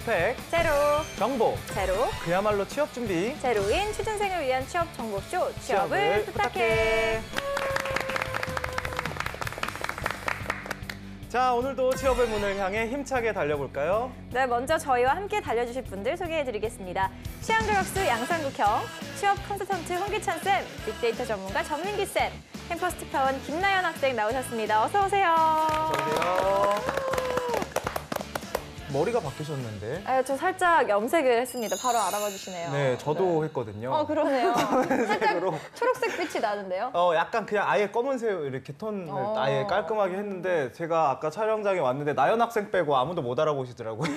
스펙 제로, 정보 제로, 그야말로 취업 준비 제로인 취준생을 위한 취업 정보쇼 취업을 부탁해. 자, 오늘도 취업의 문을 향해 힘차게 달려볼까요? 네, 먼저 저희와 함께 달려주실 분들 소개해드리겠습니다. 취향교육수 양상국형, 취업 컨설턴트 홍기찬 쌤, 빅데이터 전문가 전민기 쌤, 캠퍼스 특파원 김나연 학생 나오셨습니다. 어서 오세요. 안녕하세요. 머리가 바뀌셨는데? 저 살짝 염색을 했습니다. 바로 알아봐 주시네요. 네, 저도 했거든요. 그러네요. 살짝 초록색 빛이 나는데요? 약간 그냥 아예 검은색 이렇게 톤을 아예 깔끔하게 했는데 제가 아까 촬영장에 왔는데 나연 학생 빼고 아무도 못 알아보시더라고요.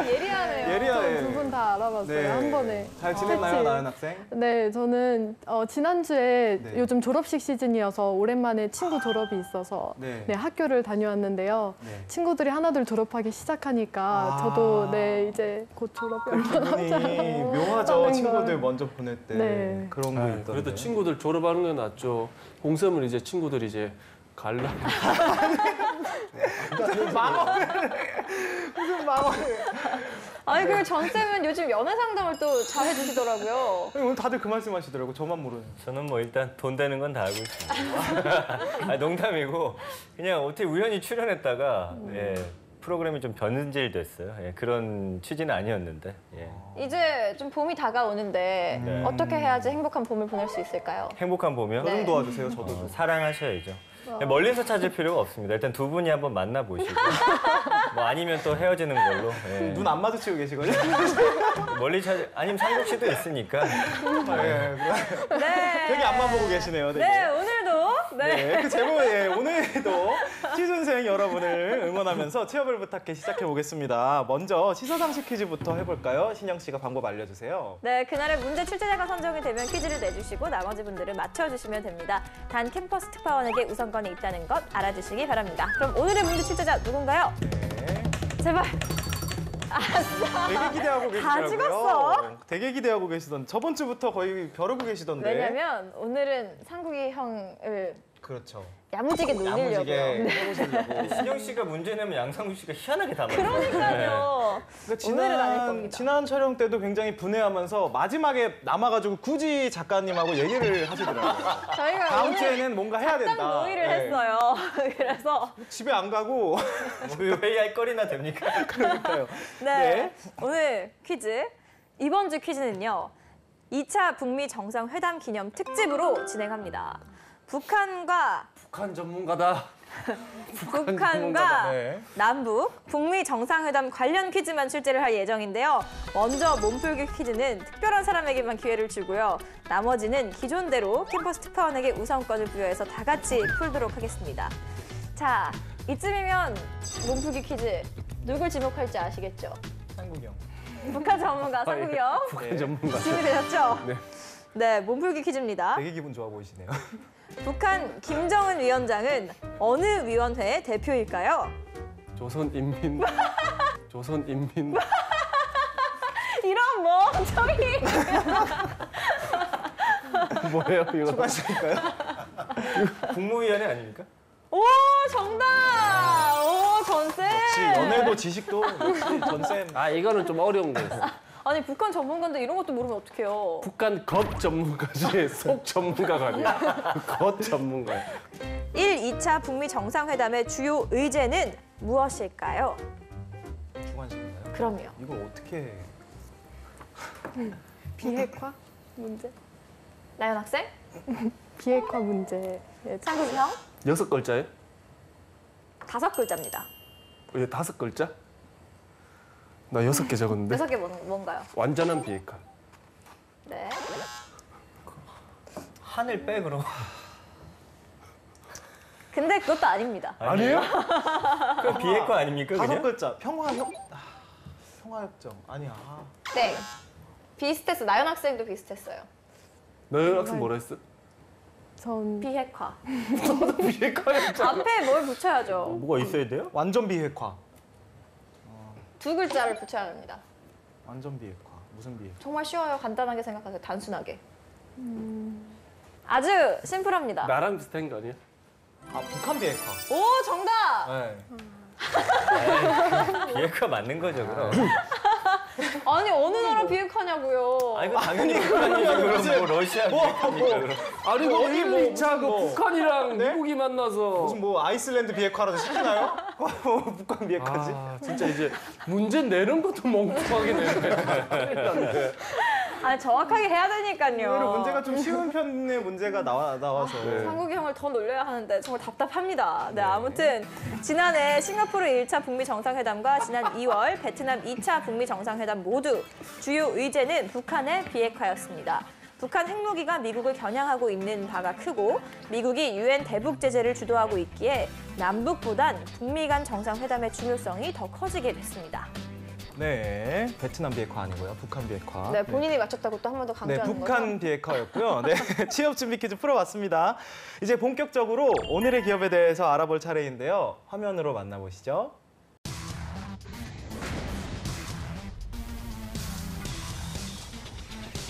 예리하네요. 예리하네. 두 분 다 알아봤어요. 네. 한 번에. 잘 지냈나요, 그치? 나연 학생? 네, 저는 지난주에 네. 요즘 졸업식 시즌이어서 오랜만에 친구 졸업이 있어서 네. 네, 학교를 다녀왔는데요. 네. 친구들이 하나둘 졸업하기 시작하니까 저도 네, 이제 곧 졸업이 얼마 남지 기분이 묘하죠. 않았다는 친구들 걸. 먼저 보낼 때 네. 그런 거 있던데. 그래도 친구들 졸업하는 건 낫죠. 공쌤은 이제 친구들이 이제 갈라. 무슨 망언을. 아니, 그리고 전 쌤은 요즘 연애 상담을 또 잘 해주시더라고요. 오늘 다들 그 말씀 하시더라고요. 저만 모르는. 저는 뭐 일단 돈 되는 건 다 알고 있습니다. 농담이고 그냥 어떻게 우연히 출연했다가 프로그램이 좀 변질됐어요. 그런 취지는 아니었는데. 이제 좀 봄이 다가오는데 네. 어떻게 해야지 행복한 봄을 보낼 수 있을까요? 행복한 봄이요? 네. 좀 도와주세요. 저도. 사랑하셔야죠. 멀리서 찾을 필요가 없습니다. 일단 두 분이 한번 만나보시고 뭐 아니면 또 헤어지는 걸로. 눈 안 마주치고 계시거든요. 멀리 아니면 상국 씨도 있으니까. 네. 네. 되게 앞만 보고 계시네요. 되게. 네, 오늘도 네, 그 제목에 오늘도 취준생 여러분을 응원하면서 취업을 부탁해 시작해 보겠습니다. 먼저 시사상식 퀴즈부터 해볼까요? 신영 씨가 방법 알려주세요. 네, 그날의 문제 출제자가 선정이 되면 퀴즈를 내주시고 나머지 분들은 맞춰주시면 됩니다. 단 캠퍼스 특파원에게 우선권이 있다는 것 알아주시기 바랍니다. 그럼 오늘의 문제 출제자 누군가요? 네. 제발. 되게 기대하고 계시더라고요. 찍었어? 되게 기대하고 계시던 저번 주부터 거의 벼르고 계시던데. 왜냐면 오늘은 상국이 형을 그렇죠. 야무지게 놀리려고요. 야무지게 네. 해보시려고. 신영 씨가 문제 내면 양상국 씨가 희한하게 담아요. 그러니까요. 그러니까 오늘은 아닐 겁니다. 지난 촬영 때도 굉장히 분해하면서 마지막에 남아가지고 굳이 작가님하고 얘기를 하시더라고요. 저희가 다음 오늘 주에는 뭔가 해야 된다. 딱 모의를 네. 했어요. 그래서 집에 안 가고 뭐 회의할 거리나 됩니까? 그러니까요. 네, 오늘 퀴즈. 이번 주 퀴즈는요. 2차 북미 정상회담 기념 특집으로 진행합니다. 북한과 전문가다. 북한과 네. 남북, 북미 정상회담 관련 퀴즈만 출제를 할 예정인데요. 먼저 몸풀기 퀴즈는 특별한 사람에게만 기회를 주고요. 나머지는 기존대로 캠퍼스 특파원에게 우선권을 부여해서 다 같이 풀도록 하겠습니다. 자, 이쯤이면 몸풀기 퀴즈 누굴 지목할지 아시겠죠? 상국이 형. 북한 전문가 상국이 형. 북한 전문가. 준비되셨죠? 네. 네, 몸풀기 퀴즈입니다. 되게 기분 좋아 보이시네요. 북한 김정은 위원장은 어느 위원회의 대표일까요? 조선인민. 조선인민. 이런 멍청이! 뭐예요 이거? 추가하실까요? 국무위원회 아닙니까? 오, 정답! 오, 전쌤! 역시 연애도 지식도 역시 전쌤. 이거는 좀 어려운 거였어. 아니, 북한 전문가인데 이런 것도 모르면 어떡해요. 북한 겉 전문가지 속 전문가가 아니야. 겉 전문가야. 1, 2차 북미 정상회담의 주요 의제는 무엇일까요? 주관식인가요? 그럼요. 이걸 어떻게 비핵화 문제? 나연 학생? 비핵화 문제. 예, 상국이 형? 6글자예요? 5글자입니다. 왜 5글자? 나 6개 적었는데. 6개 뭔가요? 완전한 비핵화. 네. 한을 빼 그럼. 근데 그것도 아닙니다. 아니에요? 그럼 비핵화 아닙니까 다섯 그냥? 글자 평화협정 아니야. 네. 비슷했어. 나연 학생도 비슷했어요. 너희 학생 뭐라 했어? 전 비핵화. 비핵화였잖아. 앞에 뭘 붙여야죠. 뭐가 있어야 돼요? 완전 비핵화. 2글자를 붙여야 합니다. 완전 비핵화. 무슨 비핵화? 정말 쉬워요. 간단하게 생각하세요. 단순하게. 아주 심플합니다. 나랑 비슷한 거 아니야? 북한 비핵화. 오, 정답! 네. 비핵화 맞는 거죠 그럼. 아니 어느 나라 비핵화냐고요. 아니, 그 당연히 북한이죠. 그럼 뭐 러시아 비핵화입니까, 그럼? 아니 뭐 어디 1, 뭐, 2차 그 뭐. 북한이랑 네? 미국이 만나서 무슨 뭐 아이슬란드 비핵화라도 시키나요? 북한 비핵화지? 아, 진짜 이제 문제 내는 것도 멍청하게 내네. 아니 정확하게 해야 되니까요. 오히려 문제가 좀 쉬운 편의 문제가 나와서. 상국이 형을 더 놀려야 하는데 정말 답답합니다. 네, 아무튼 지난해 싱가포르 1차 북미 정상회담과 지난 2월 베트남 2차 북미 정상회담 모두 주요 의제는 북한의 비핵화였습니다. 북한 핵무기가 미국을 겨냥하고 있는 바가 크고 미국이 유엔 대북 제재를 주도하고 있기에 남북보단 북미 간 정상회담의 중요성이 더 커지게 됐습니다. 네, 베트남 비핵화 아니고요. 북한 비핵화. 네, 본인이 맞췄다고 또 한 번 더 네, 강조하는 북한 거죠? 비핵화였고요. 네, 취업 준비 퀴즈 풀어봤습니다. 이제 본격적으로 오늘의 기업에 대해서 알아볼 차례인데요. 화면으로 만나보시죠.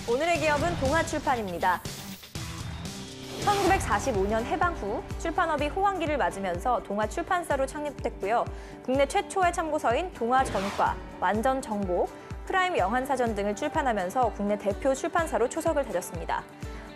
오늘의 기업은 동아출판입니다. 1945년 해방 후 출판업이 호황기를 맞으면서 동아출판사로 창립됐고요. 국내 최초의 참고서인 동아전과, 완전정복, 프라임 영한사전 등을 출판하면서 국내 대표 출판사로 초석을 다졌습니다.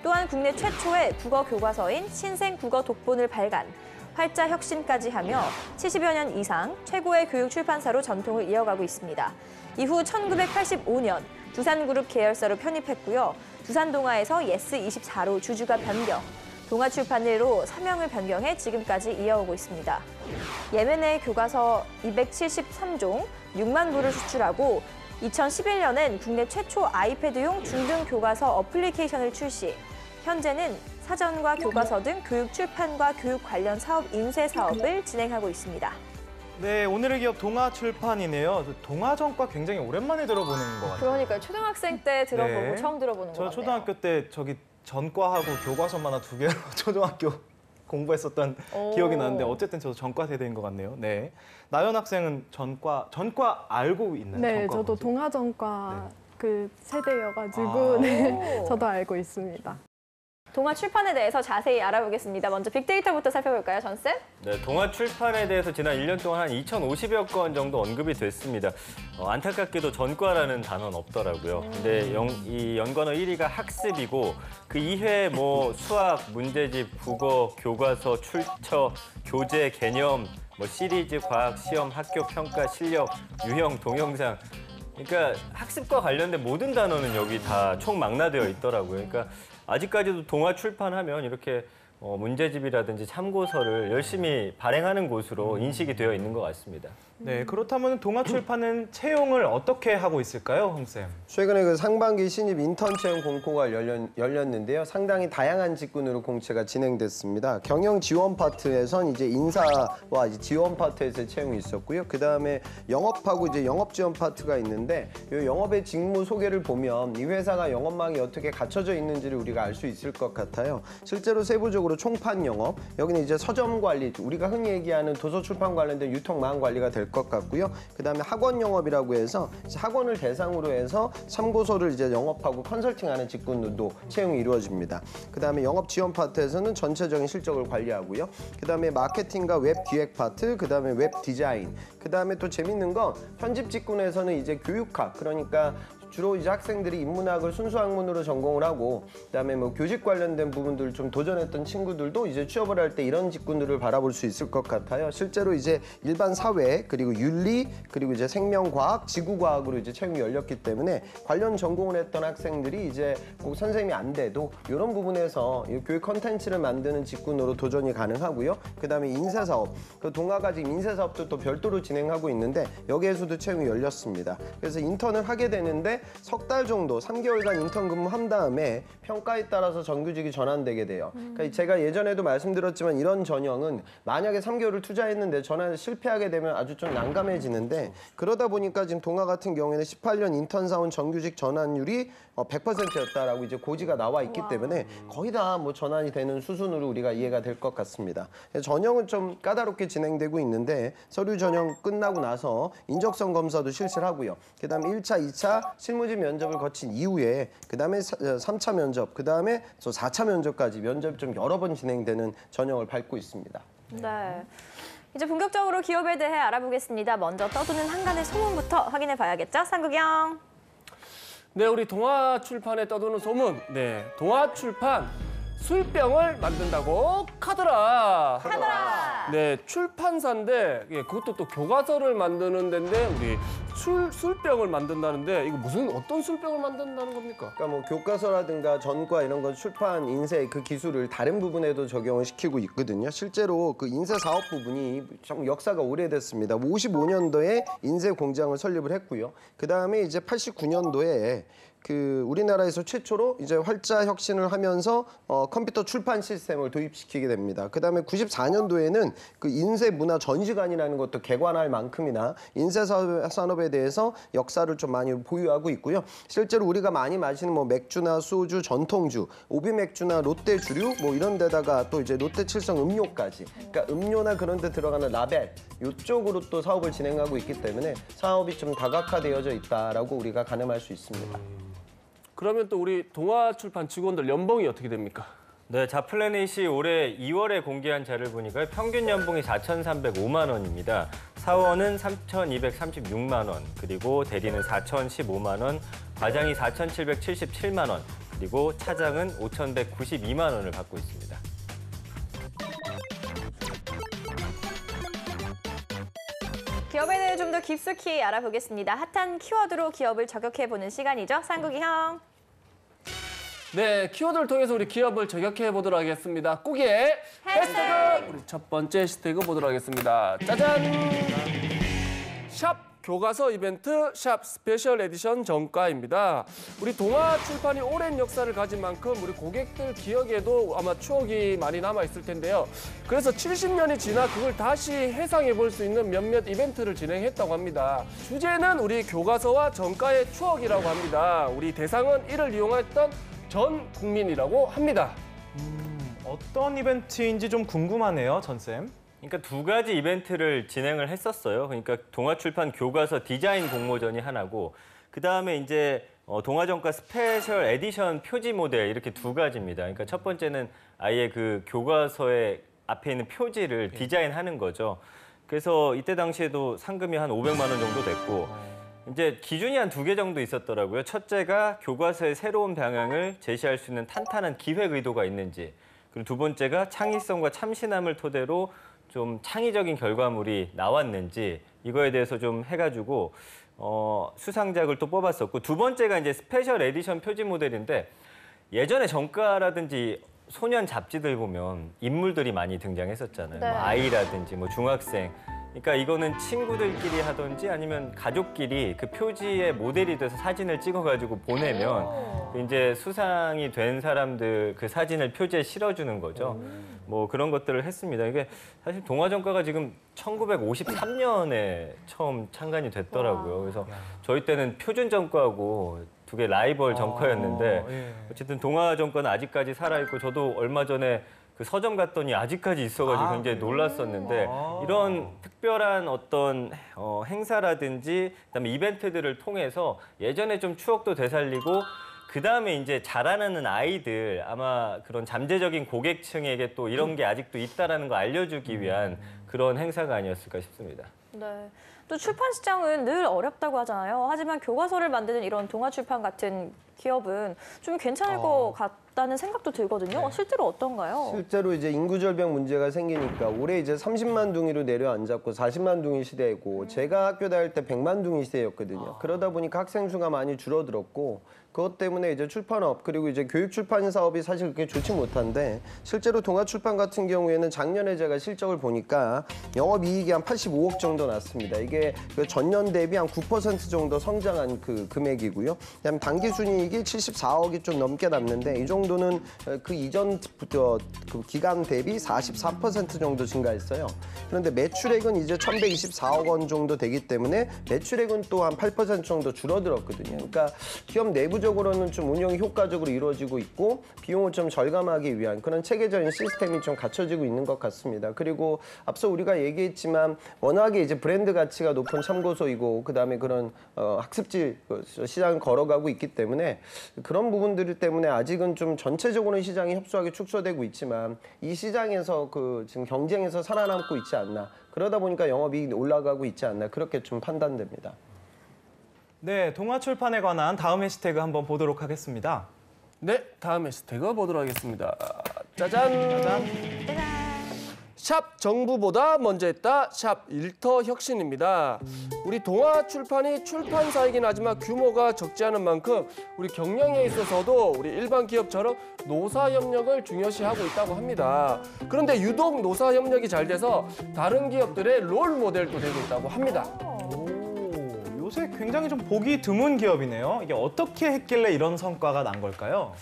또한 국내 최초의 국어 교과서인 신생국어 독본을 발간, 활자 혁신까지 하며 70여 년 이상 최고의 교육 출판사로 전통을 이어가고 있습니다. 이후 1985년 두산그룹 계열사로 편입했고요. 두산동아에서 예스24로 주주가 변경, 동아출판으로 사명을 변경해 지금까지 이어오고 있습니다. 예멘의 교과서 273종, 6만 부를 수출하고 2011년엔 국내 최초 아이패드용 중등 교과서 어플리케이션을 출시, 현재는 사전과 교과서 등 교육 출판과 교육 관련 사업 인쇄 사업을 진행하고 있습니다. 네, 오늘의 기업 동아출판이네요. 동아전과 굉장히 오랜만에 들어보는 것 같아요. 그러니까요. 초등학생 때 들어보고 네. 처음 들어보는 것 저 같네요. 초등학교 때 저기 전과하고 교과서만 한 2개로 초등학교 공부했었던 오. 기억이 나는데 어쨌든 저도 전과 세대인 것 같네요. 네, 나연 학생은 전과 알고 있나요? 네, 전과 저도 뭔지? 동아전과 네. 그 세대여가지고 아. 네, 저도 알고 있습니다. 동아출판에 대해서 자세히 알아보겠습니다. 먼저 빅데이터부터 살펴볼까요, 전쌤? 네, 동아출판에 대해서 지난 1년 동안 한 2,050여 건 정도 언급이 됐습니다. 안타깝게도 전과라는 단어는 없더라고요. 근데 이 연관어 1위가 학습이고 그 이외에 뭐 수학, 문제집, 국어, 교과서, 출처, 교재, 개념, 뭐 시리즈, 과학, 시험, 학교 평가, 실력, 유형, 동영상. 그러니까 학습과 관련된 모든 단어는 여기 다 총망라되어 있더라고요. 그러니까 아직까지도 동아출판하면 이렇게 문제집이라든지 참고서를 열심히 발행하는 곳으로 인식이 되어 있는 것 같습니다. 네, 그렇다면 동아출판은 채용을 어떻게 하고 있을까요, 홍쌤? 최근에 그 상반기 신입 인턴 채용 공고가 열렸는데요. 상당히 다양한 직군으로 공채가 진행됐습니다. 경영 지원 파트에선 이제 인사와 이제 지원 파트에서 채용이 있었고요. 그 다음에 영업하고 이제 영업 지원 파트가 있는데 이 영업의 직무 소개를 보면 이 회사가 영업망이 어떻게 갖춰져 있는지를 우리가 알 수 있을 것 같아요. 실제로 세부적으로 총판 영업, 여기는 이제 서점 관리, 우리가 흔히 얘기하는 도서 출판 관련된 유통망 관리가 될 것 같고요. 그다음에 학원 영업이라고 해서 학원을 대상으로 해서 참고서를 이제 영업하고 컨설팅하는 직군도 채용이 이루어집니다. 그다음에 영업 지원 파트에서는 전체적인 실적을 관리하고요. 그다음에 마케팅과 웹 기획 파트, 그다음에 웹 디자인, 그다음에 또 재밌는 건 편집 직군에서는 이제 교육학, 그러니까 주로 이제 학생들이 인문학을 순수 학문으로 전공을 하고 그다음에 뭐 교직 관련된 부분들 좀 도전했던 친구들도 이제 취업을 할 때 이런 직군들을 바라볼 수 있을 것 같아요. 실제로 이제 일반 사회 그리고 윤리 그리고 이제 생명과학, 지구과학으로 이제 채용이 열렸기 때문에 관련 전공을 했던 학생들이 이제 꼭 선생님이 안 돼도 이런 부분에서 이 교육 컨텐츠를 만드는 직군으로 도전이 가능하고요. 그다음에 인쇄사업, 그 동아가 지금 인쇄사업도 또 별도로 진행하고 있는데 여기에서도 채용이 열렸습니다. 그래서 인턴을 하게 되는데 석 달 정도, 3개월간 인턴 근무한 다음에 평가에 따라서 정규직이 전환되게 돼요. 그러니까 제가 예전에도 말씀드렸지만 이런 전형은 만약에 3개월을 투자했는데 전환을 실패하게 되면 아주 좀 난감해지는데 그러다 보니까 지금 동아 같은 경우에는 18년 인턴 사원 정규직 전환율이 100%였다라고 이제 고지가 나와 있기 때문에 거의 다 뭐 전환이 되는 수순으로 우리가 이해가 될 것 같습니다. 전형은 좀 까다롭게 진행되고 있는데 서류 전형 끝나고 나서 인적성 검사도 실시를 하고요. 그다음에 1차, 2차 실무직 면접을 거친 이후에 그다음에 3차 면접, 그다음에 또 4차 면접까지 면접이 좀 여러 번 진행되는 전형을 밟고 있습니다. 네. 이제 본격적으로 기업에 대해 알아보겠습니다. 먼저 떠도는 한간의 소문부터 확인해 봐야겠죠? 상국영. 네, 우리 동아출판에 떠도는 소문. 네, 동아출판 술병을 만든다고 카더라. 카더라. 네, 출판사인데 그것도 또 교과서를 만드는 데인데 우리 술병을 만든다는데 이거 어떤 술병을 만든다는 겁니까? 그러니까 뭐 교과서라든가 전과 이런 건 출판 인쇄 그 기술을 다른 부분에도 적용을 시키고 있거든요. 실제로 그 인쇄 사업 부분이 좀 역사가 오래됐습니다. 55년도에 인쇄 공장을 설립을 했고요. 그 다음에 이제 89년도에 그 우리나라에서 최초로 이제 활자 혁신을 하면서 컴퓨터 출판 시스템을 도입시키게 됩니다. 그다음에 94년도에는 그 인쇄 문화 전시관이라는 것도 개관할 만큼이나 인쇄 산업에 대해서 역사를 좀 많이 보유하고 있고요. 실제로 우리가 많이 마시는 뭐 맥주나 소주, 전통주, 오비 맥주나 롯데 주류 뭐 이런 데다가 또 이제 롯데 칠성 음료까지. 그러니까 음료나 그런 데 들어가는 라벨 이쪽으로 또 사업을 진행하고 있기 때문에 사업이 좀 다각화되어져 있다라고 우리가 가늠할 수 있습니다. 그러면 또 우리 동아출판 직원들 연봉이 어떻게 됩니까? 네, 자플래닛이 올해 2월에 공개한 자를 보니까 평균 연봉이 4,305만 원입니다. 사원은 3,236만 원, 그리고 대리는 4,015만 원, 과장이 4,777만 원, 그리고 차장은 5,192만 원을 받고 있습니다. 기업에 대해 좀 더 깊숙이 알아보겠습니다. 핫한 키워드로 기업을 저격해보는 시간이죠. 상국영. 네, 키워드를 통해서 우리 기업을 저격해 보도록 하겠습니다. 꾸기의 해시태그! 우리 첫 번째 해시태그 보도록 하겠습니다. 짜잔! 샵 교과서 이벤트 샵 스페셜 에디션 정가입니다. 우리 동아출판이 오랜 역사를 가진 만큼 우리 고객들 기억에도 아마 추억이 많이 남아있을 텐데요. 그래서 70년이 지나 그걸 다시 해상해 볼 수 있는 몇몇 이벤트를 진행했다고 합니다. 주제는 우리 교과서와 정가의 추억이라고 합니다. 우리 대상은 이를 이용했던 전 국민이라고 합니다. 어떤 이벤트인지 좀 궁금하네요, 전쌤. 그러니까 두 가지 이벤트를 진행을 했었어요. 그러니까 동아출판 교과서 디자인 공모전이 하나고, 그 다음에 이제 동아정가 스페셜 에디션 표지 모델 이렇게 두 가지입니다. 그러니까 첫 번째는 아예 그 교과서의 앞에 있는 표지를 디자인하는 거죠. 그래서 이때 당시에도 상금이 한 500만 원 정도 됐고, 이제 기준이 한 두 개 정도 있었더라고요. 첫째가 교과서의 새로운 방향을 제시할 수 있는 탄탄한 기획 의도가 있는지, 그리고 두 번째가 창의성과 참신함을 토대로 좀 창의적인 결과물이 나왔는지, 이거에 대해서 좀 해가지고 수상작을 또 뽑았었고, 두 번째가 이제 스페셜 에디션 표지 모델인데, 예전에 정가라든지 소년 잡지들 보면 인물들이 많이 등장했었잖아요. 네. 뭐 아이라든지 뭐 중학생. 그러니까 이거는 친구들끼리 하든지 아니면 가족끼리 그 표지의 모델이 돼서 사진을 찍어가지고 보내면 이제 수상이 된 사람들 그 사진을 표지에 실어주는 거죠. 뭐 그런 것들을 했습니다. 이게 사실 동아정가가 지금 1953년에 처음 창간이 됐더라고요. 그래서 저희 때는 표준정가하고 두 개 라이벌 정가였는데, 예. 어쨌든 동아정가는 아직까지 살아있고, 저도 얼마 전에 그 서점 갔더니 아직까지 있어가지고 굉장히 놀랐었는데, 이런 특별한 어떤 행사라든지 그다음에 이벤트들을 통해서 예전에 좀 추억도 되살리고, 그다음에 이제 자라나는 아이들, 아마 그런 잠재적인 고객층에게 또 이런 게 아직도 있다라는 거 알려주기 위한 그런 행사가 아니었을까 싶습니다. 네. 또 출판 시장은 늘 어렵다고 하잖아요. 하지만 교과서를 만드는 이런 동아출판 같은 기업은 좀 괜찮을 것 같다는 생각도 들거든요. 실제로 어떤가요? 실제로 이제 인구 절벽 문제가 생기니까 올해 이제 30만 둥이로 내려앉았고 40만 둥이 시대이고, 제가 학교 다닐 때 100만 둥이 시대였거든요. 그러다 보니까 학생 수가 많이 줄어들었고, 그것 때문에 이제 출판업 그리고 이제 교육 출판 사업이 사실 그렇게 좋지 못한데, 실제로 동아출판 같은 경우에는 작년에 제가 실적을 보니까 영업이익이 한 85억 정도 났습니다. 이게 그 전년 대비 한 9% 정도 성장한 그 금액이고요. 그다음에 당기순이익이 74억이 좀 넘게 났는데, 이 정도는 그 이전부터 그 기간 대비 44% 정도 증가했어요. 그런데 매출액은 이제 1,124억 원 정도 되기 때문에 매출액은 또 한 8% 정도 줄어들었거든요. 그러니까 기업 내부적으로는 좀 운영이 효과적으로 이루어지고 있고, 비용을 좀 절감하기 위한 그런 체계적인 시스템이 좀 갖춰지고 있는 것 같습니다. 그리고 앞서 우리가 얘기했지만 워낙에 이제 브랜드 가치가 높은 참고서이고, 그다음에 그런 학습지 시장을 걸어가고 있기 때문에 그런 부분들 때문에 아직은 좀 전체적으로는 시장이 협소하게 축소되고 있지만, 이 시장에서 그 지금 경쟁에서 살아남고 있지 않나, 그러다 보니까 영업이익이 올라가고 있지 않나 그렇게 좀 판단됩니다. 네, 동아출판에 관한 다음 해시태그 한번 보도록 하겠습니다. 네, 다음 해시태그 보도록 하겠습니다. 짜잔! 짜잔. 샵 정부보다 먼저 했다. 샵 일터 혁신입니다. 우리 동아출판이 출판사이긴 하지만 규모가 적지 않은 만큼 우리 경영에 있어서도 우리 일반 기업처럼 노사협력을 중요시하고 있다고 합니다. 그런데 유독 노사협력이 잘 돼서 다른 기업들의 롤 모델도 되고 있다고 합니다. 오, 요새 굉장히 좀 보기 드문 기업이네요. 이게 어떻게 했길래 이런 성과가 난 걸까요?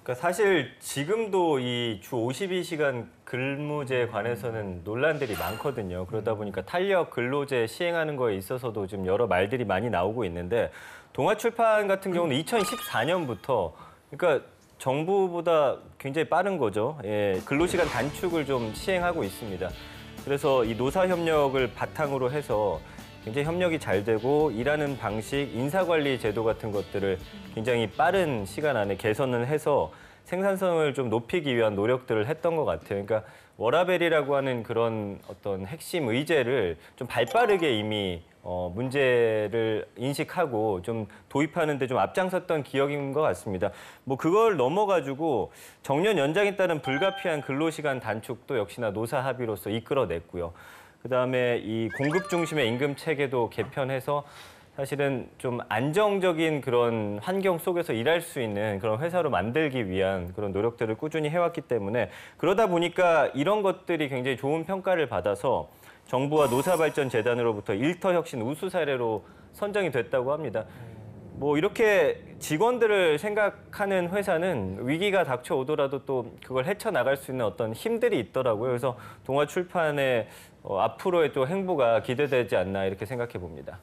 그러니까 사실 지금도 이 주 52시간 근무제에 관해서는 논란들이 많거든요. 그러다 보니까 탄력 근로제 시행하는 거에 있어서도 좀 여러 말들이 많이 나오고 있는데 동아출판 같은 경우는 2014년부터 그러니까 정부보다 굉장히 빠른 거죠. 예, 근로시간 단축을 좀 시행하고 있습니다. 그래서 이 노사협력을 바탕으로 해서 굉장히 협력이 잘 되고 일하는 방식, 인사관리 제도 같은 것들을 굉장히 빠른 시간 안에 개선을 해서 생산성을 좀 높이기 위한 노력들을 했던 것 같아요. 그러니까 워라밸이라고 하는 그런 어떤 핵심 의제를 좀 발빠르게 이미 문제를 인식하고 좀 도입하는 데 좀 앞장섰던 기억인 것 같습니다. 뭐 그걸 넘어가지고 정년 연장에 따른 불가피한 근로시간 단축도 역시나 노사 합의로서 이끌어냈고요. 그다음에 이 공급 중심의 임금 체계도 개편해서 사실은 좀 안정적인 그런 환경 속에서 일할 수 있는 그런 회사로 만들기 위한 그런 노력들을 꾸준히 해왔기 때문에 그러다 보니까 이런 것들이 굉장히 좋은 평가를 받아서 정부와 노사발전재단으로부터 일터혁신 우수 사례로 선정이 됐다고 합니다. 뭐 이렇게 직원들을 생각하는 회사는 위기가 닥쳐오더라도 또 그걸 헤쳐나갈 수 있는 어떤 힘들이 있더라고요. 그래서 동아출판의 앞으로의 또 행보가 기대되지 않나 이렇게 생각해 봅니다.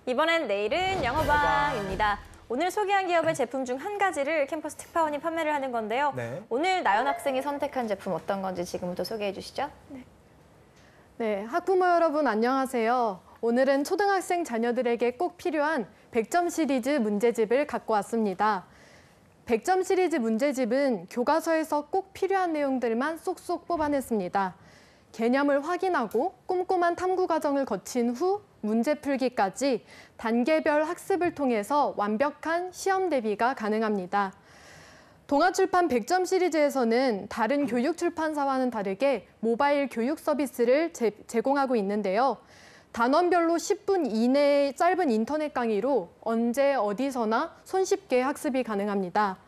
이번엔 내일은 영어방입니다. 오늘 소개한 기업의 제품 중 한 가지를 캠퍼스 특파원이 판매를 하는 건데요. 네. 오늘 나연 학생이 선택한 제품 어떤 건지 지금부터 소개해 주시죠. 네, 학부모 여러분 안녕하세요. 오늘은 초등학생 자녀들에게 꼭 필요한 100점 시리즈 문제집을 갖고 왔습니다. 100점 시리즈 문제집은 교과서에서 꼭 필요한 내용들만 쏙쏙 뽑아냈습니다. 개념을 확인하고 꼼꼼한 탐구 과정을 거친 후 문제 풀기까지 단계별 학습을 통해서 완벽한 시험 대비가 가능합니다. 동아출판 100점 시리즈에서는 다른 교육 출판사와는 다르게 모바일 교육 서비스를 제공하고 있는데요. 단원별로 10분 이내의 짧은 인터넷 강의로 언제 어디서나 손쉽게 학습이 가능합니다.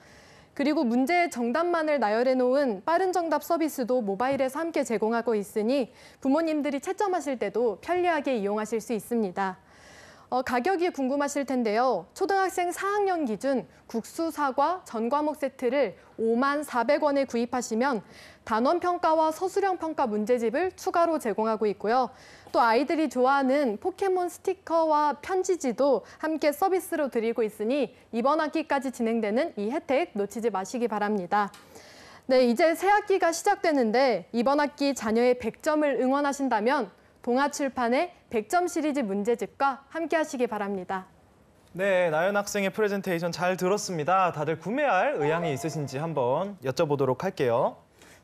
그리고 문제의 정답만을 나열해 놓은 빠른 정답 서비스도 모바일에서 함께 제공하고 있으니 부모님들이 채점하실 때도 편리하게 이용하실 수 있습니다. 가격이 궁금하실 텐데요. 초등학생 4학년 기준 국수, 사과, 전 과목 세트를 54,000원에 구입하시면 단원 평가와 서술형 평가 문제집을 추가로 제공하고 있고요. 또 아이들이 좋아하는 포켓몬 스티커와 편지지도 함께 서비스로 드리고 있으니 이번 학기까지 진행되는 이 혜택 놓치지 마시기 바랍니다. 네, 이제 새 학기가 시작되는데 이번 학기 자녀의 100점을 응원하신다면 동아출판의 100점 시리즈 문제집과 함께 하시기 바랍니다. 네, 나연 학생의 프레젠테이션 잘 들었습니다. 다들 구매할 의향이 있으신지 한번 여쭤보도록 할게요.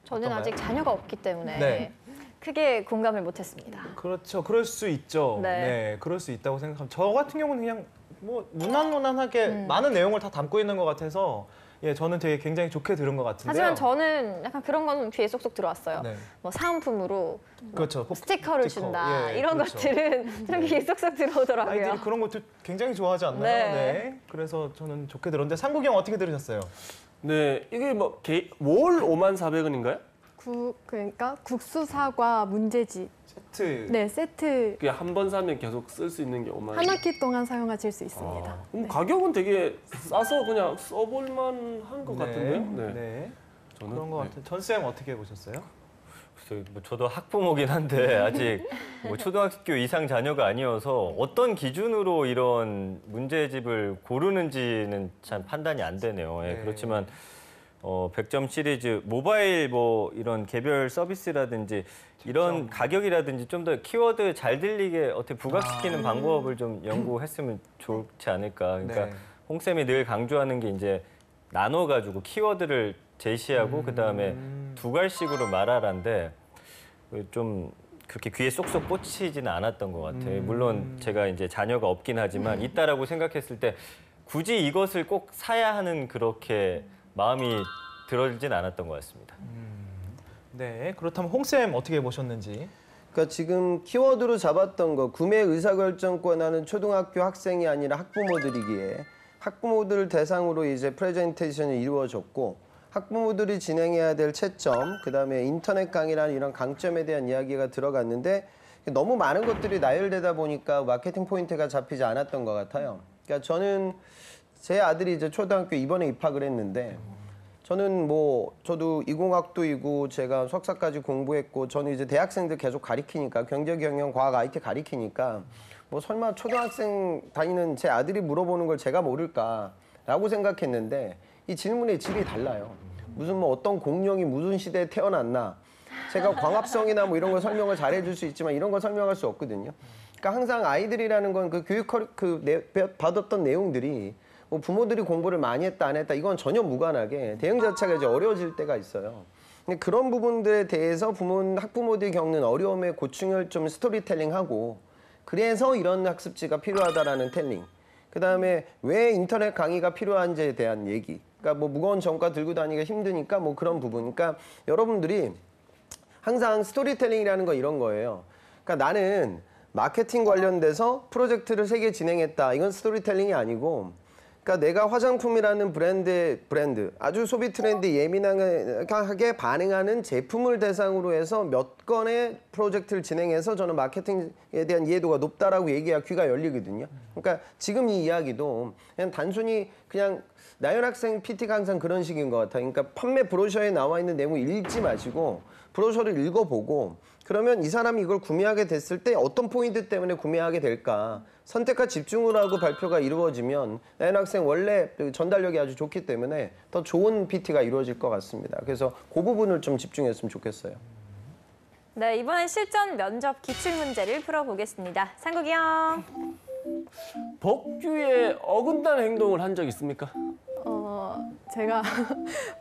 저는 어떤가요? 아직 자녀가 없기 때문에 네. 크게 공감을 못했습니다. 그렇죠. 그럴 수 있죠. 네. 네, 그럴 수 있다고 생각합니다. 저 같은 경우는 그냥 뭐 무난무난하게 많은 내용을 다 담고 있는 것 같아서 예, 저는 되게 굉장히 좋게 들은 것 같은데요. 하지만 저는 약간 그런 건 귀에 쏙쏙 들어왔어요. 네. 뭐 사은품으로 그렇죠. 스티커를 스티커. 준다. 예, 이런 그렇죠. 것들은 좀 귀에 쏙쏙 들어오더라고요. 아이들이 그런 것들 굉장히 좋아하지 않나요? 네. 네. 그래서 저는 좋게 들었는데 상국이 형 어떻게 들으셨어요? 네, 이게 뭐 월 54,000원인가요? 그러니까 국수, 사과, 문제집. 세트. 네, 세트 그게 한 번 사면 계속 쓸 수 있는 게 50,000원. 한 학기 동안 사용하실 수 있습니다. 그럼 가격은 되게 싸서 그냥 써볼만 한 것 같은데요? 네. 네. 저는 그런 것 같아요. 전쌤 어떻게 보셨어요? 글쎄요, 뭐 저도 학부모긴 한데 아직 뭐 초등학교 이상 자녀가 아니어서 어떤 기준으로 이런 문제집을 고르는지는 참 판단이 안 되네요. 예, 네. 그렇지만 100점 시리즈 모바일 뭐 이런 개별 서비스라든지 이런 가격이라든지 좀 더 키워드 잘 들리게 어떻게 부각시키는 방법을 좀 연구했으면 좋지 않을까. 그러니까 네. 홍쌤이 늘 강조하는 게 이제 나눠가지고 키워드를 제시하고 그다음에 두 갈식으로 말하라인데 좀 그렇게 귀에 쏙쏙 꽂히지는 않았던 것 같아요. 물론 제가 이제 자녀가 없긴 하지만 있다라고 생각했을 때 굳이 이것을 꼭 사야 하는 그렇게 마음이 들어지진 않았던 것 같습니다. 네, 그렇다면 홍쌤 어떻게 보셨는지? 그러니까 지금 키워드로 잡았던 거 구매 의사결정권하는 초등학교 학생이 아니라 학부모들이기에 학부모들을 대상으로 이제 프레젠테이션이 이루어졌고 학부모들이 진행해야 될 채점, 그다음에 인터넷 강의라는 이런 강점에 대한 이야기가 들어갔는데 너무 많은 것들이 나열되다 보니까 마케팅 포인트가 잡히지 않았던 것 같아요. 그러니까 저는 제 아들이 이제 초등학교 이번에 입학을 했는데 저는 뭐 저도 이공학도이고 제가 석사까지 공부했고 저는 이제 대학생들 계속 가리키니까 경제, 경영, 과학, IT 가리키니까 뭐 설마 초등학생 다니는 제 아들이 물어보는 걸 제가 모를까라고 생각했는데 이 질문의 질이 달라요. 무슨 뭐 어떤 공룡이 무슨 시대에 태어났나 제가 광합성이나 뭐 이런 걸 설명을 잘 해줄 수 있지만 이런 걸 설명할 수 없거든요. 그러니까 항상 아이들이라는 건 그 교육 받았던 내용들이 뭐 부모들이 공부를 많이 했다 안 했다 이건 전혀 무관하게 대응 자체가 이제 어려워질 때가 있어요. 근데 그런 부분들에 대해서 학부모들이 겪는 어려움의 고충을 좀 스토리텔링하고 그래서 이런 학습지가 필요하다라는 텔링. 그다음에 왜 인터넷 강의가 필요한지에 대한 얘기. 그러니까 뭐 무거운 전과 들고 다니기가 힘드니까 뭐 그런 부분. 그러니까 여러분들이 항상 스토리텔링이라는 건 이런 거예요. 그러니까 나는 마케팅 관련돼서 프로젝트를 3개 진행했다. 이건 스토리텔링이 아니고 그러니까 내가 화장품이라는 브랜드, 아주 소비 트렌드에 예민하게 반응하는 제품을 대상으로 해서 몇 건의 프로젝트를 진행해서 저는 마케팅에 대한 이해도가 높다라고 얘기해야 귀가 열리거든요. 그러니까 지금 이 이야기도 그냥 단순히 그냥 나연 학생 PT가 항상 그런 식인 것 같아요. 그러니까 판매 브로셔에 나와 있는 내용을 읽지 마시고 브로셔를 읽어보고 그러면 이 사람이 이걸 구매하게 됐을 때 어떤 포인트 때문에 구매하게 될까? 선택과 집중을 하고 발표가 이루어지면 나연 학생 원래 전달력이 아주 좋기 때문에 더 좋은 PT가 이루어질 것 같습니다. 그래서 그 부분을 좀 집중했으면 좋겠어요. 네, 이번엔 실전 면접 기출문제를 풀어보겠습니다. 상국이 형. 법규에 어긋나는 행동을 한 적 있습니까? 제가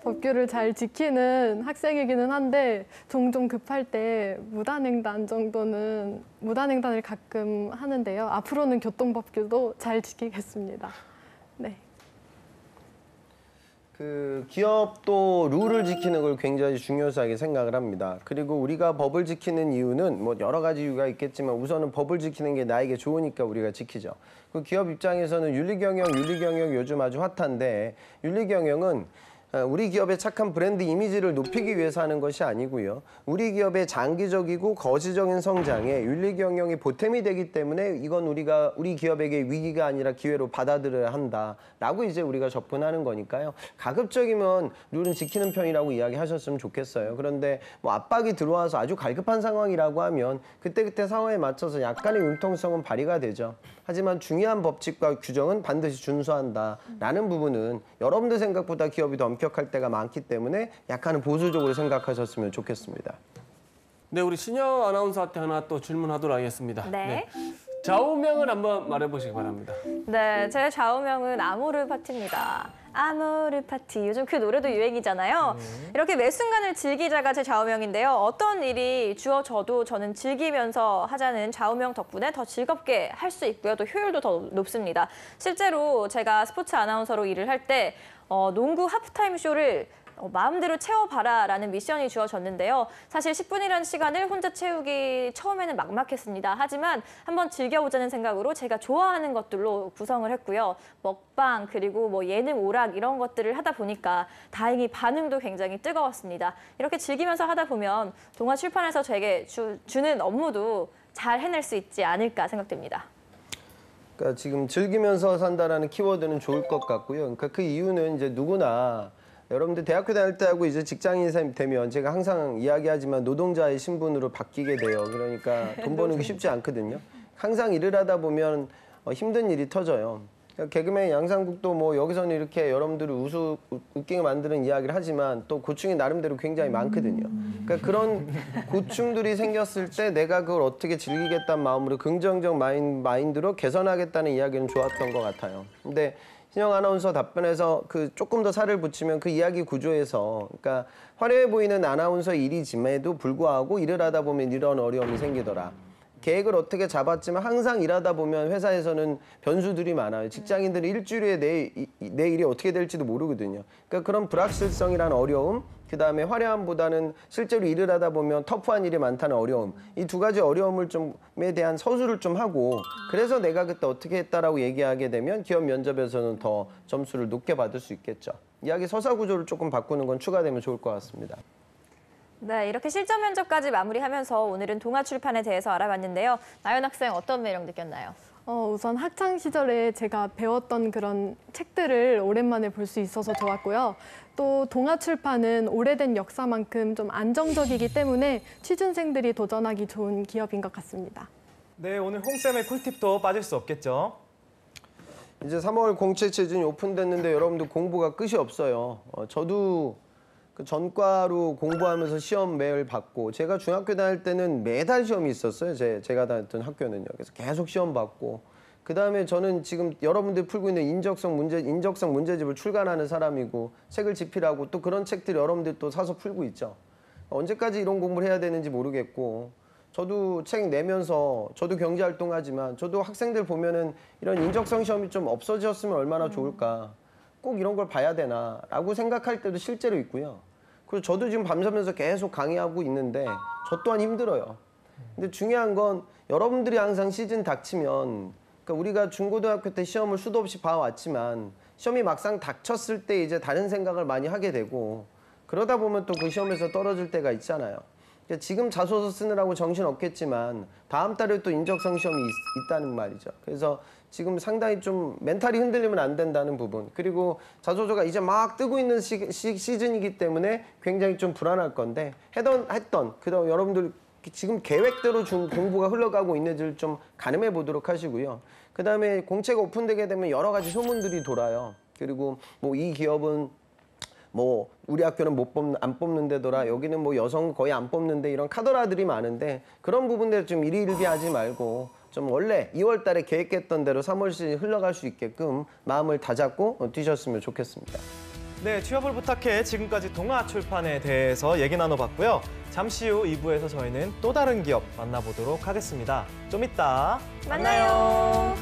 법규를 잘 지키는 학생이기는 한데 종종 급할 때 무단횡단을 가끔 하는데요. 앞으로는 교통법규도 잘 지키겠습니다. 네. 그 기업도 룰을 지키는 걸 굉장히 중요하게 생각을 합니다. 그리고 우리가 법을 지키는 이유는 뭐 여러 가지 이유가 있겠지만 우선은 법을 지키는 게 나에게 좋으니까 우리가 지키죠. 그 기업 입장에서는 윤리경영 요즘 아주 핫한데 윤리경영은 우리 기업의 착한 브랜드 이미지를 높이기 위해서 하는 것이 아니고요. 우리 기업의 장기적이고 거시적인 성장에 윤리경영이 보탬이 되기 때문에 이건 우리 기업에게 위기가 아니라 기회로 받아들여야 한다라고 이제 우리가 접근하는 거니까요. 가급적이면 룰은 지키는 편이라고 이야기하셨으면 좋겠어요. 그런데 뭐 압박이 들어와서 아주 갈급한 상황이라고 하면 그때그때 상황에 맞춰서 약간의 융통성은 발휘가 되죠. 하지만 중요한 법칙과 규정은 반드시 준수한다라는 부분은 여러분들 생각보다 기업이 더 엄격할 때가 많기 때문에 약간은 보수적으로 생각하셨으면 좋겠습니다. 네, 우리 신영 아나운서한테 하나 또 질문하도록 하겠습니다. 네. 좌우명을 한번 말해보시기 바랍니다. 네, 제 좌우명은 아모르 파티입니다. 아모르 파티. 요즘 그 노래도 유행이잖아요. 이렇게 매 순간을 즐기자가 제 좌우명인데요. 어떤 일이 주어져도 저는 즐기면서 하자는 좌우명 덕분에 더 즐겁게 할 수 있고요. 또 효율도 더 높습니다. 실제로 제가 스포츠 아나운서로 일을 할 때 농구 하프타임 쇼를 마음대로 채워봐라라는 미션이 주어졌는데요. 사실 10분이라는 시간을 혼자 채우기 처음에는 막막했습니다. 하지만 한번 즐겨보자는 생각으로 제가 좋아하는 것들로 구성을 했고요. 먹방 그리고 뭐 예능 오락 이런 것들을 하다 보니까 다행히 반응도 굉장히 뜨거웠습니다. 이렇게 즐기면서 하다 보면 동아출판에서 제게 주는 업무도 잘 해낼 수 있지 않을까 생각됩니다. 그러니까 지금 즐기면서 산다라는 키워드는 좋을 것 같고요. 그러니까 그 이유는 이제 누구나 여러분들 대학교 다닐 때하고 이제 직장인이 되면 제가 항상 이야기하지만 노동자의 신분으로 바뀌게 돼요. 그러니까 돈 버는 게 쉽지 않거든요. 항상 일을 하다 보면 힘든 일이 터져요. 그러니까 개그맨 양상국도 뭐 여기서는 이렇게 여러분들을 웃기게 만드는 이야기를 하지만 또 고충이 나름대로 굉장히 많거든요. 그러니까 그런 고충들이 생겼을 때 내가 그걸 어떻게 즐기겠다는 마음으로 긍정적 마인드로 개선하겠다는 이야기는 좋았던 것 같아요. 근데 신영 아나운서 답변에서 그 조금 더 살을 붙이면 그 이야기 구조에서 그러니까 화려해 보이는 아나운서 일이짐에도 불구하고 일을 하다 보면 이런 어려움이 생기더라. 계획을 어떻게 잡았지만 항상 일하다 보면 회사에서는 변수들이 많아요. 직장인들은 일주일에 내 일이 어떻게 될지도 모르거든요. 그러니까 그런 불확실성이라는 어려움, 그다음에 화려함보다는 실제로 일을 하다 보면 터프한 일이 많다는 어려움. 이 두 가지 어려움을 좀에 대한 서술을 좀 하고 그래서 내가 그때 어떻게 했다라고 얘기하게 되면 기업 면접에서는 더 점수를 높게 받을 수 있겠죠. 이야기 서사 구조를 조금 바꾸는 건 추가되면 좋을 것 같습니다. 네, 이렇게 실전 면접까지 마무리하면서 오늘은 동아출판에 대해서 알아봤는데요. 나연 학생 어떤 매력 느꼈나요? 우선 학창 시절에 제가 배웠던 그런 책들을 오랜만에 볼 수 있어서 좋았고요. 또 동아출판은 오래된 역사만큼 좀 안정적이기 때문에 취준생들이 도전하기 좋은 기업인 것 같습니다. 네, 오늘 홍쌤의 꿀팁도 빠질 수 없겠죠. 이제 3월 공채 체준이 오픈됐는데 여러분들 공부가 끝이 없어요. 저도 그 전과로 공부하면서 시험 매일 받고 제가 중학교 다닐 때는 매달 시험이 있었어요. 제가 다녔던 학교는요. 그래서 계속 시험 받고 그다음에 저는 지금 여러분들이 풀고 있는 인적성 문제집을 출간하는 사람이고 책을 집필하고 또 그런 책들 여러분들 또 사서 풀고 있죠. 언제까지 이런 공부를 해야 되는지 모르겠고 저도 책 내면서 저도 경제활동하지만 저도 학생들 보면은 이런 인적성 시험이 좀 없어졌으면 얼마나 좋을까. 꼭 이런 걸 봐야 되나라고 생각할 때도 실제로 있고요. 그리고 저도 지금 밤새면서 계속 강의하고 있는데 저 또한 힘들어요. 근데 중요한 건 여러분들이 항상 시즌 닥치면 그러니까 우리가 중고등학교 때 시험을 수도 없이 봐왔지만 시험이 막상 닥쳤을 때 이제 다른 생각을 많이 하게 되고 그러다 보면 또 그 시험에서 떨어질 때가 있잖아요. 그러니까 지금 자소서 쓰느라고 정신 없겠지만 다음 달에 또 인적성 시험이 있다는 말이죠. 그래서 지금 상당히 좀 멘탈이 흔들리면 안 된다는 부분 그리고 자소서가 이제 막 뜨고 있는 시즌이기 때문에 굉장히 좀 불안할 건데 했던 그다음 여러분들 지금 계획대로 공부가 흘러가고 있는지를 좀 가늠해 보도록 하시고요. 그다음에 공채가 오픈되게 되면 여러 가지 소문들이 돌아요. 그리고 뭐 이 기업은 뭐 우리 학교는 안 뽑는데더라 여기는 뭐 여성 거의 안 뽑는데 이런 카더라들이 많은데 그런 부분들 좀 일희일비하지 말고 좀 원래 2월 달에 계획했던 대로 3월 시즌이 흘러갈 수 있게끔 마음을 다잡고 뛰셨으면 좋겠습니다. 네, 취업을 부탁해 지금까지 동아출판에 대해서 얘기 나눠봤고요. 잠시 후 2부에서 저희는 또 다른 기업 만나보도록 하겠습니다. 좀 이따 만나요.